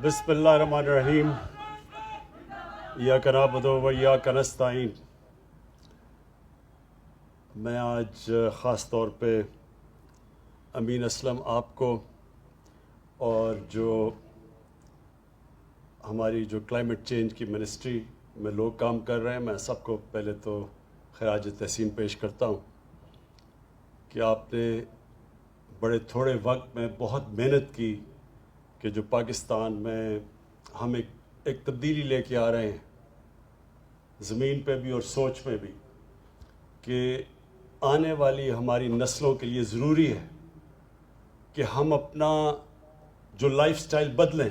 بسم اللہ الرحمن الرحیم ایاک نعبد و ایاک نستعین۔ میں آج خاص طور پہ امین اسلم آپ کو اور جو ہماری جو کلائمیٹ چینج کی منسٹری میں لوگ کام کر رہے ہیں، میں سب کو پہلے تو خراج تحسین پیش کرتا ہوں کہ آپ نے بڑے تھوڑے وقت میں بہت محنت کی کہ جو پاکستان میں ہم ایک تبدیلی لے کے آ رہے ہیں زمین پہ بھی اور سوچ میں بھی، کہ آنے والی ہماری نسلوں کے لیے ضروری ہے کہ ہم اپنا جو لائف سٹائل بدلیں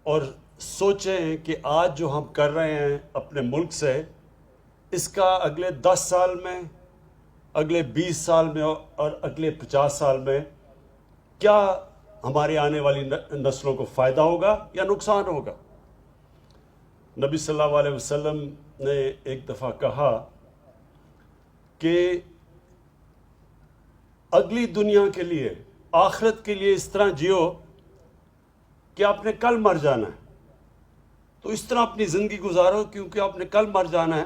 اور سوچیں کہ آج جو ہم کر رہے ہیں اپنے ملک سے، اس کا اگلے 10 سال میں، اگلے 20 سال میں اور اگلے 50 سال میں کیا ہمارے آنے والی نسلوں کو فائدہ ہوگا یا نقصان ہوگا۔ نبی صلی اللہ علیہ وسلم نے ایک دفعہ کہا کہ اگلی دنیا کے لیے، آخرت کے لیے اس طرح جیو کہ آپ نے کل مر جانا ہے، تو اس طرح اپنی زندگی گزارو کیونکہ آپ نے کل مر جانا ہے،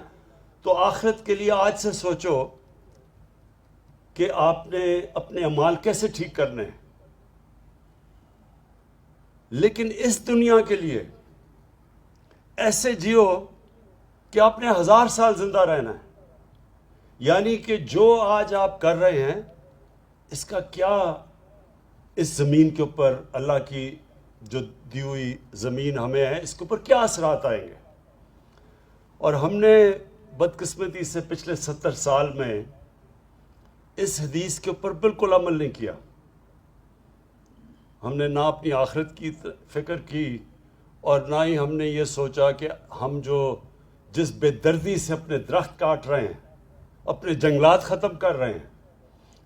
تو آخرت کے لیے آج سے سوچو کہ آپ نے اپنے اعمال کیسے ٹھیک کرنے ہیں۔ لیکن اس دنیا کے لیے ایسے جیو کہ آپ نے 1000 سال زندہ رہنا ہے، یعنی کہ جو آج آپ کر رہے ہیں اس کا کیا اس زمین کے اوپر، اللہ کی جو دی ہوئی زمین ہمیں ہے، اس کے اوپر کیا اثرات آئیں گے۔ اور ہم نے بدقسمتی سے پچھلے 70 سال میں اس حدیث کے اوپر بالکل عمل نہیں کیا۔ ہم نے نہ اپنی آخرت کی فکر کی اور نہ ہی ہم نے یہ سوچا کہ ہم جس بے دردی سے اپنے درخت کاٹ رہے ہیں، اپنے جنگلات ختم کر رہے ہیں،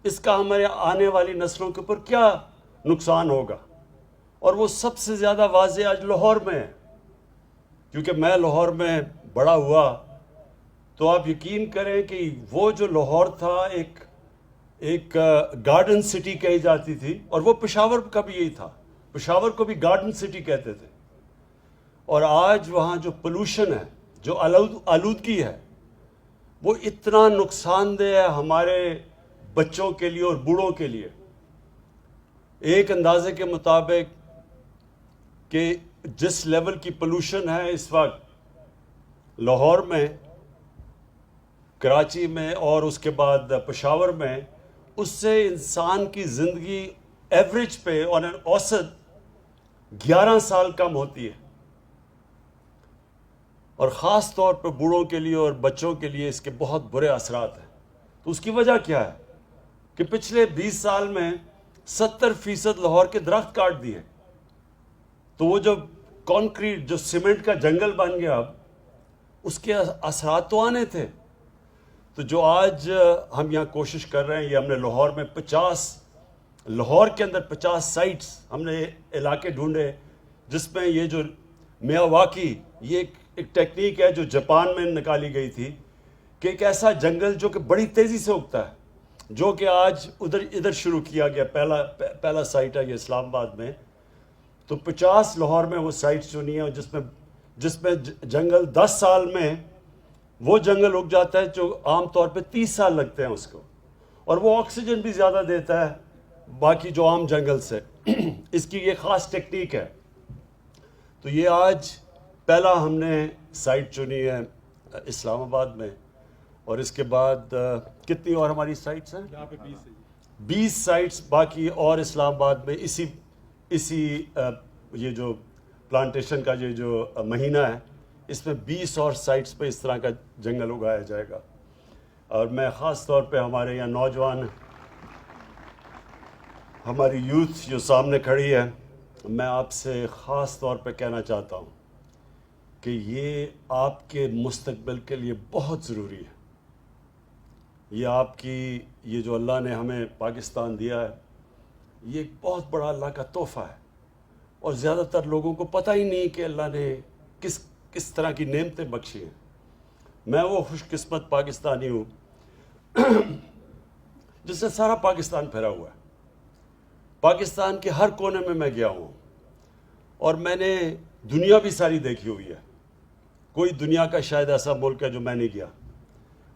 اس کا ہمارے آنے والی نسلوں کے اوپر کیا نقصان ہوگا۔ اور وہ سب سے زیادہ واضح آج لاہور میں ہے، کیونکہ میں لاہور میں بڑا ہوا، تو آپ یقین کریں کہ وہ جو لاہور تھا ایک گارڈن سٹی کہی جاتی تھی، اور وہ پشاور کا بھی یہی تھا، پشاور کو بھی گارڈن سٹی کہتے تھے۔ اور آج وہاں جو پولوشن ہے، جو آلودگی ہے، وہ اتنا نقصان دہ ہے ہمارے بچوں کے لیے اور بوڑھوں کے لیے۔ ایک اندازے کے مطابق کہ جس لیول کی پولوشن ہے اس وقت لاہور میں، کراچی میں اور اس کے بعد پشاور میں، اس سے انسان کی زندگی ایوریج پہ اور اوسط 11 سال کم ہوتی ہے، اور خاص طور پر بوڑھوں کے لیے اور بچوں کے لیے اس کے بہت برے اثرات ہیں۔ تو اس کی وجہ کیا ہے کہ پچھلے 20 سال میں 70% لاہور کے درخت کاٹ دیے، تو وہ جو کانکریٹ، جو سیمنٹ کا جنگل بن گیا، اب اس کے اثرات تو آنے تھے۔ تو جو آج ہم یہاں کوشش کر رہے ہیں، یہ ہم نے لاہور میں لاہور کے اندر 50 سائٹس ہم نے علاقے ڈھونڈے، جس میں یہ جو میاواکی، یہ ایک ٹیکنیک ہے جو جاپان میں نکالی گئی تھی، کہ ایک ایسا جنگل جو کہ بڑی تیزی سے اگتا ہے، جو کہ آج ادھر شروع کیا گیا، پہلا سائٹ ہے یہ اسلام آباد میں۔ تو 50 لاہور میں وہ سائٹس چنی ہیں، جس میں جنگل 10 سال میں وہ جنگل اگ جاتا ہے جو عام طور پہ 30 سال لگتے ہیں اس کو، اور وہ آکسیجن بھی زیادہ دیتا ہے باقی جو عام جنگل سے۔ اس کی یہ خاص ٹیکنیک ہے۔ تو یہ آج پہلا ہم نے سائٹ چنی ہے اسلام آباد میں، اور اس کے بعد کتنی اور ہماری سائٹس ہیں؟ 20 سائٹس باقی اور اسلام آباد میں اسی یہ جو پلانٹیشن کا یہ جو مہینہ ہے، اس میں 20 اور سائٹس پہ اس طرح کا جنگل اگایا جائے گا۔ اور میں خاص طور پہ ہمارے یہاں نوجوان، ہماری یوتھ جو سامنے کھڑی ہے، میں آپ سے خاص طور پہ کہنا چاہتا ہوں کہ یہ آپ کے مستقبل کے لیے بہت ضروری ہے۔ یہ آپ کی، یہ جو اللہ نے ہمیں پاکستان دیا ہے، یہ ایک بہت بڑا اللہ کا تحفہ ہے، اور زیادہ تر لوگوں کو پتہ ہی نہیں کہ اللہ نے کس طرح کی نعمتیں بخشی ہیں۔ میں وہ خوش قسمت پاکستانی ہوں جس سے سارا پاکستان پھیرا ہوا ہے۔ پاکستان کے ہر کونے میں گیا ہوں، اور میں نے دنیا بھی ساری دیکھی ہوئی ہے. کوئی دنیا کا شاید ایسا ملک ہے جو میں نہیں گیا.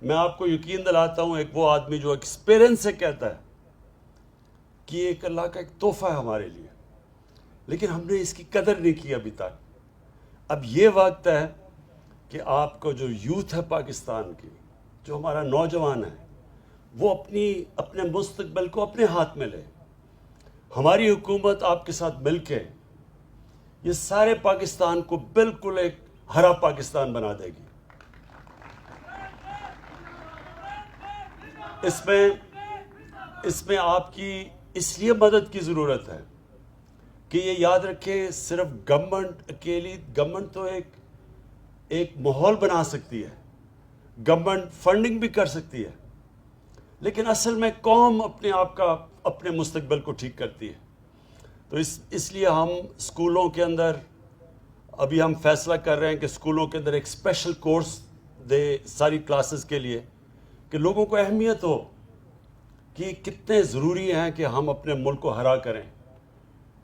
میں آپ کو یقین دلاتا ہوں، ایک وہ آدمی جو ایکسپیرینس سے کہتا ہے کہ یہ ایک اللہ کا ایک تحفہ ہے ہمارے لیے، لیکن ہم نے اس کی قدر نہیں کی ابھی تک. اب یہ وقت ہے کہ آپ کو جو یوتھ ہے پاکستان کی، جو ہمارا نوجوان ہے، وہ اپنے مستقبل کو اپنے ہاتھ میں لے. ہماری حکومت آپ کے ساتھ مل کے یہ سارے پاکستان کو بالکل ایک ہرا پاکستان بنا دے گی. اس میں آپ کی اس لیے مدد کی ضرورت ہے کہ یہ یاد رکھیں، صرف گورنمنٹ تو ایک ماحول بنا سکتی ہے، گورنمنٹ فنڈنگ بھی کر سکتی ہے، لیکن اصل میں قوم اپنے مستقبل کو ٹھیک کرتی ہے. تو اس لیے ہم اسکولوں کے اندر ابھی ہم فیصلہ کر رہے ہیں کہ اسکولوں کے اندر ایک اسپیشل کورس دے ساری کلاسز کے لیے، کہ لوگوں کو اہمیت ہو کہ کتنے ضروری ہیں کہ ہم اپنے ملک کو ہرا کریں،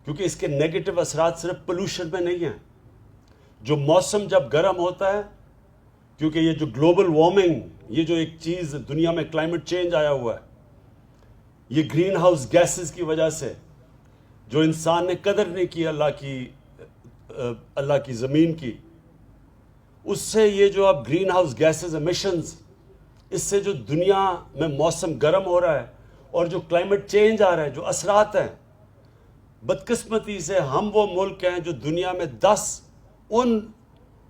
کیونکہ اس کے نیگیٹو اثرات صرف پولوشن میں نہیں ہیں. جو موسم جب گرم ہوتا ہے، کیونکہ یہ جو گلوبل وارمنگ، یہ جو ایک چیز دنیا میں کلائمیٹ چینج آیا ہوا ہے، یہ گرین ہاؤس گیسز کی وجہ سے جو انسان نے قدر نہیں کی اللہ کی زمین کی، اس سے یہ جو اب گرین ہاؤس گیسز ایمیشنز، اس سے جو دنیا میں موسم گرم ہو رہا ہے اور جو کلائمیٹ چینج آ رہا ہے، جو اثرات ہیں، بدقسمتی سے ہم وہ ملک ہیں جو دنیا میں 10 ان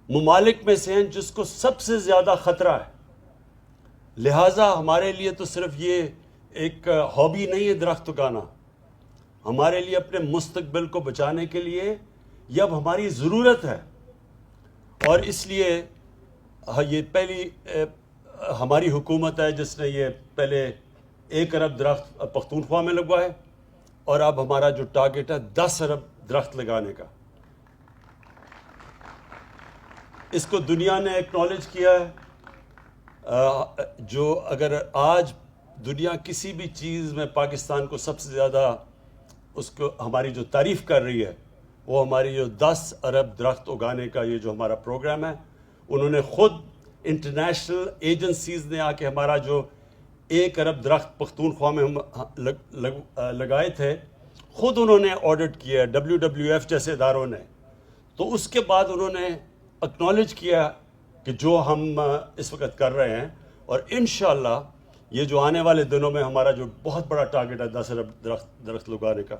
ممالک میں سے ہیں جس کو سب سے زیادہ خطرہ ہے. لہٰذا ہمارے لیے تو صرف یہ ایک ہابی نہیں ہے درخت اگانا، ہمارے لیے اپنے مستقبل کو بچانے کے لیے یہ اب ہماری ضرورت ہے. اور اس لیے یہ پہلی ہماری حکومت ہے جس نے یہ پہلے 1 ارب درخت پختونخوا میں لگوائے، اور اب ہمارا جو ٹارگٹ ہے 10 ارب درخت لگانے کا. اس کو دنیا نے ایکنالج کیا ہے. جو اگر آج دنیا کسی بھی چیز میں پاکستان کو سب سے زیادہ اس کو ہماری جو تعریف کر رہی ہے، وہ ہماری جو 10 ارب درخت اگانے کا یہ جو ہمارا پروگرام ہے. انہوں نے خود انٹرنیشنل ایجنسیز نے آ کے ہمارا جو 1 ارب درخت پختونخوا میں ہم لگائے تھے، خود انہوں نے آڈٹ کیا، WWF جیسے اداروں نے. تو اس کے بعد انہوں نے اکنالج کیا کہ جو ہم اس وقت کر رہے ہیں، اور انشاءاللہ یہ جو آنے والے دنوں میں ہمارا جو بہت بڑا ٹارگٹ ہے 10 ارب درخت لگانے کا،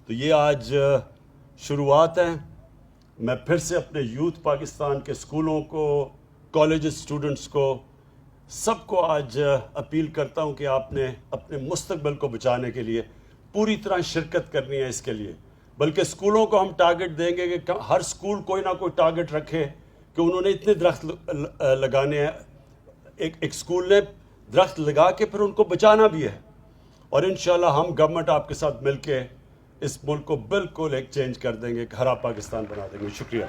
تو یہ آج شروعات ہیں. میں پھر سے اپنے یوتھ پاکستان کے اسکولوں کو، کالج اسٹوڈنٹس کو، سب کو آج اپیل کرتا ہوں کہ آپ نے اپنے مستقبل کو بچانے کے لیے پوری طرح شرکت کرنی ہے. اس کے لیے بلکہ اسکولوں کو ہم ٹارگٹ دیں گے کہ ہر اسکول کوئی نہ کوئی ٹارگٹ رکھے کہ انہوں نے اتنے درخت لگانے ہیں. ایک اسکول نے درخت لگا کے پھر ان کو بچانا بھی ہے. اور انشاءاللہ ہم گورنمنٹ آپ کے ساتھ مل کے اس ملک کو بالکل ایک چینج کر دیں گے، ایک ہرا پاکستان بنا دیں گے. شکریہ.